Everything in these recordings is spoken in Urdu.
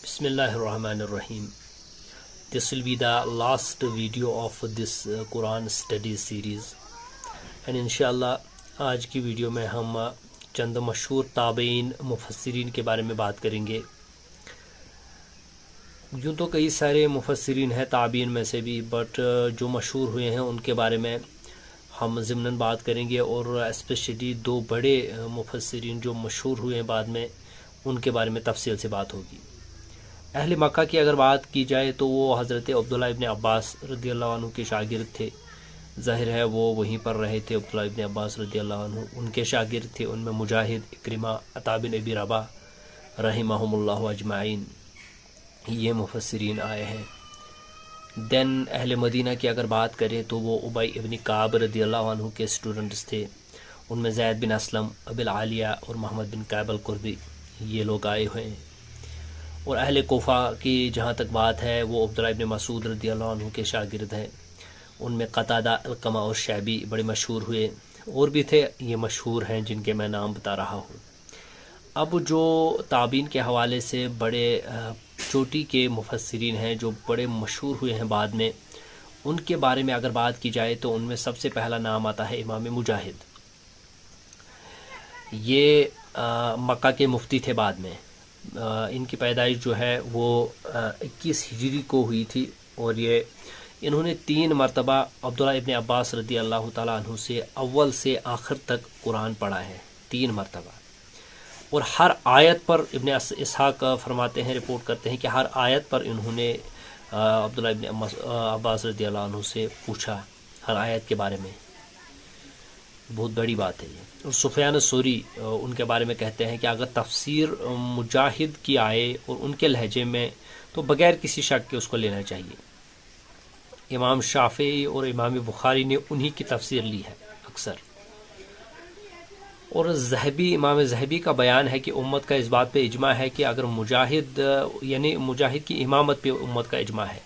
Bismillahir Rahmanir Rahim. This will be the last video of this Quran study series. And inshallah آج کی ویڈیو میں ہم چند مشہور تابعین مفسرین کے بارے میں بات کریں گے. یوں تو کئی سارے مفسرین ہیں تابعین میں سے بھی، بٹ جو مشہور ہوئے ہیں ان کے بارے میں ہم ضمناً بات کریں گے، اور اسپیشلی دو بڑے مفسرین جو مشہور ہوئے ہیں بعد میں ان کے بارے میں تفصیل سے بات ہوگی. اہل مکہ کی اگر بات کی جائے تو وہ حضرت عبداللہ ابن عباس رضی اللہ عنہ کے شاگرد تھے. ظاہر ہے وہ وہیں پر رہے تھے. عبداللہ ابن عباس رضی اللہ عنہ ان کے شاگرد تھے. ان میں مجاہد، اکرمہ، عطا بن ابی رباح رحمہم اللہ اجمعین یہ مفسرین آئے ہیں. دین اہل مدینہ کی اگر بات کریں تو وہ ابی ابن کعب رضی اللہ عنہ کے اسٹوڈنٹس تھے. ان میں زید بن اسلم، ابی العالیہ اور محمد بن کعب القرظی یہ لوگ آئے ہوئے ہیں. اور اہل کوفہ کی جہاں تک بات ہے وہ عبداللہ ابن مسعود رضی اللہ عنہ کے شاگرد ہیں. ان میں قتادہ، علقمہ اور شعبی بڑے مشہور ہوئے. اور بھی تھے، یہ مشہور ہیں جن کے میں نام بتا رہا ہوں. اب جو تابعین کے حوالے سے بڑے چوٹی کے مفسرین ہیں جو بڑے مشہور ہوئے ہیں بعد میں، ان کے بارے میں اگر بات کی جائے تو ان میں سب سے پہلا نام آتا ہے امام مجاہد. یہ مکہ کے مفتی تھے بعد میں. ان کی پیدائش جو ہے وہ 21 ہجری کو ہوئی تھی، اور انہوں نے 3 مرتبہ عبداللہ ابن عباس رضی اللہ تعالیٰ عنہ سے اول سے آخر تک قرآن پڑھا ہے. 3 مرتبہ. اور ہر آیت پر ابن اسحاق فرماتے ہیں، رپورٹ کرتے ہیں کہ ہر آیت پر انہوں نے عبداللہ ابن عباس رضی اللہ عنہ سے پوچھا ہر آیت کے بارے میں. بہت بڑی بات ہے یہ. اور سفیان الثوری ان کے بارے میں کہتے ہیں کہ اگر تفسیر مجاہد کی آئے اور ان کے لہجے میں تو بغیر کسی شک کے اس کو لینا چاہیے. امام شافعی اور امام بخاری نے انہی کی تفسیر لی ہے اکثر. اور امام ذہبی کا بیان ہے کہ امت کا اس بات پہ اجماع ہے کہ اگر مجاہد یعنی مجاہد کی امامت پہ امت کا اجماع ہے،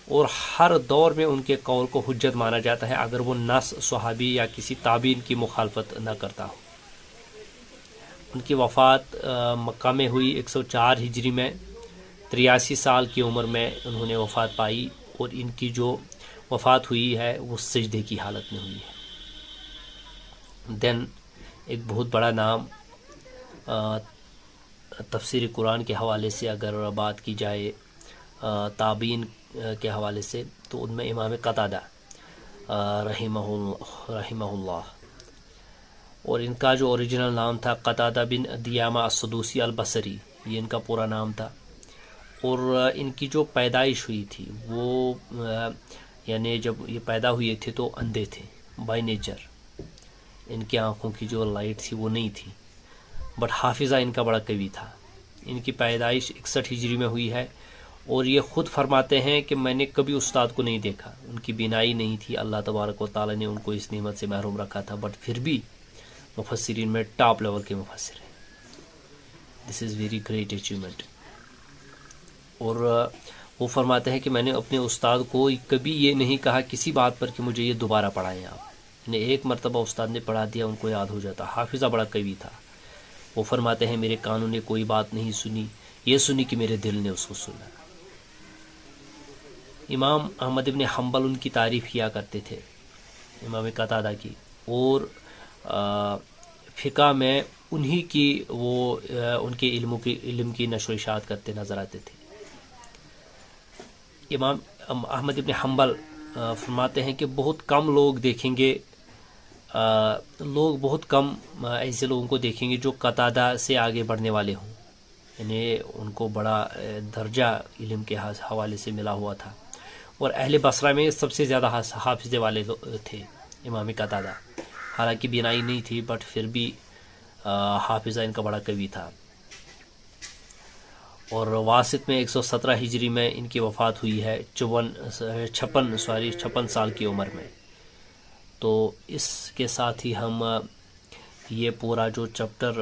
اور ہر دور میں ان کے قول کو حجت مانا جاتا ہے اگر وہ نص صحابی یا کسی تابعین کی مخالفت نہ کرتا ہو. ان کی وفات مکہ میں ہوئی 104 ہجری میں. 83 سال کی عمر میں انہوں نے وفات پائی، اور ان کی جو وفات ہوئی ہے وہ سجدے کی حالت میں ہوئی ہے. دین ایک بہت بڑا نام تفسیر قرآن کے حوالے سے اگر بات کی جائے تابعین کے حوالے سے تو ان میں امام قتادہ رحمہ اللہ، اور ان کا جو اوریجنل نام تھا قتادہ بن دیامہ السدوسی البصری، یہ ان کا پورا نام تھا. اور ان کی جو پیدائش ہوئی تھی وہ یعنی جب یہ پیدا ہوئے تھے تو اندھے تھے بائی نیچر. ان کی آنکھوں کی جو لائٹ تھی وہ نہیں تھی، بٹ حافظہ ان کا بڑا قوی تھا. ان کی پیدائش 61 ہجری میں ہوئی ہے، اور یہ خود فرماتے ہیں کہ میں نے کبھی استاد کو نہیں دیکھا. ان کی بینائی نہیں تھی، اللہ تبارک و تعالیٰ نے ان کو اس نعمت سے محروم رکھا تھا، بٹ پھر بھی مفسرین میں ٹاپ لیول کے مفسر ہیں. دس از ویری گریٹ اچیومنٹ. اور وہ فرماتے ہیں کہ میں نے اپنے استاد کو کبھی یہ نہیں کہا کسی بات پر کہ مجھے یہ دوبارہ پڑھائیں آپ. نے ایک مرتبہ استاد نے پڑھا دیا ان کو یاد ہو جاتا. حافظہ بڑا قوی تھا. وہ فرماتے ہیں میرے کانوں نے کوئی بات نہیں سنی، یہ سنی کہ میرے دل نے اس کو سنا. امام احمد ابن حنبل ان کی تعریف کیا کرتے تھے، امام قتادہ کی، اور فقہ میں انہی کی وہ ان کے علم کی نشر و اشاعت کرتے نظر آتے تھے. امام احمد ابن حنبل فرماتے ہیں کہ بہت کم لوگ دیکھیں گے، بہت کم ایسے لوگوں کو دیکھیں گے جو قتادہ سے آگے بڑھنے والے ہوں. یعنی ان کو بڑا درجہ علم کے حوالے سے ملا ہوا تھا. اور اہل بصرہ میں سب سے زیادہ حافظے والے تھے امام قتادہ. حالانکہ بینائی نہیں تھی، بٹ پھر بھی حافظہ ان کا بڑا قوی تھا. اور واسط میں 117 ہجری میں ان کی وفات ہوئی ہے 56 سال کی عمر میں. تو اس کے ساتھ ہی ہم یہ پورا جو چیپٹر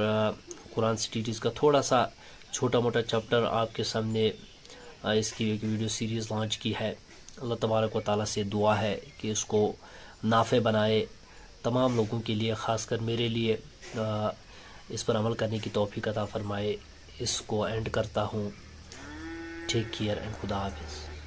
قرآن اسٹڈیز کا تھوڑا سا چھوٹا موٹا چیپٹر آپ کے سامنے اس کی ایک ویڈیو سیریز لانچ کی ہے. اللہ تبارک و تعالیٰ سے دعا ہے کہ اس کو نافع بنائے تمام لوگوں کے لیے، خاص کر میرے لیے اس پر عمل کرنے کی توفیق عطا فرمائے. اس کو اینڈ کرتا ہوں. ٹیک کیئر اینڈ خدا حافظ.